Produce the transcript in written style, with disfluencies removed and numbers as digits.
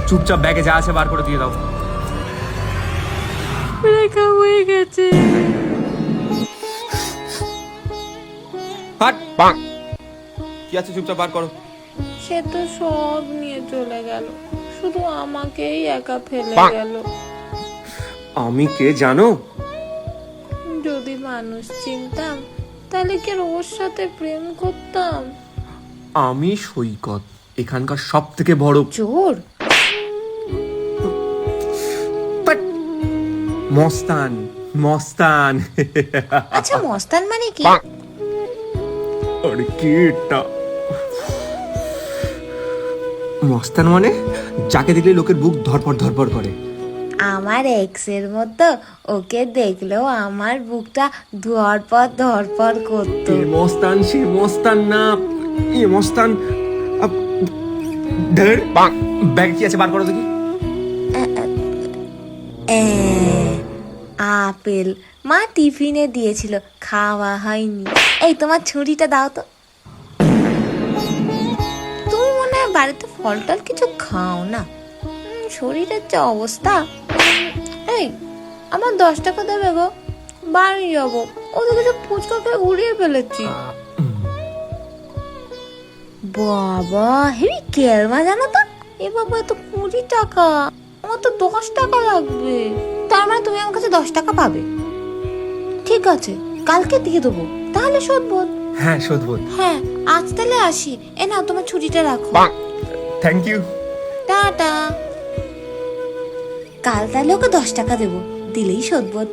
চুপচাপ ব্যাগে যা আছে বার করে দিয়ে দাও। ব্রেকআপ হয়ে গেছে। হাট কি আছে, চুপচাপ বার করো। সে তো সব নিয়ে চলে গেল, শুধু আমাকেই একা ফেলে গেল। আমি কে জানো? যদি মানুষ চিনতাম তাহলে কি আর ওর সাথে প্রেম করতাম? আমি সৈকত, এখানকার সব থেকে বড় চোর। মস্তান। মস্তান আচ্ছা, মস্তান মানে কি? আরে কি এটা? মস্তান মানে যাকে দেখলে লোকের বুক ধরপড় ধরপড় করে। আমার এক্সের মতো ওকে দেখলেও আমার বুকটা ধরপড় করতো। এ মস্তান সে মস্তান না, এ মস্তান। ধর ব্যাগ কি আছে বার করো দেখি। আপেল মা টিফিনে দিয়েছিল, খাওয়া হয়নি। এই তোমার ছুরিটা দাও তো। তুমি মনে হয় বাড়িতে ফল টল কিছু খাও না, শরীরের যে অবস্থা। এই আমার 10 টাকা দেবে গো, বাড়ি যাবো। ওদের কাছে ফুচকাকে উড়িয়ে ফেলেছি। বাবা হেবি কেরমা জানো তো। এ বাবা, এত 20 টাকা, আমার তো 10 টাকা লাগবে। তার মানে তুমি আমার কাছে 10 টাকা পাবে? ঠিক আছে, কালকে দিয়ে দেবো, তাহলে শোধবোধ। হ্যাঁ শোধবোধ। হ্যাঁ, আজ তাহলে আসি। এ নাও তোমার ছুটিটা রাখো। Thank you. টাটা। কাল তাহলে ওকে 10 টাকা দেবো, দিলেই শোধবোধ।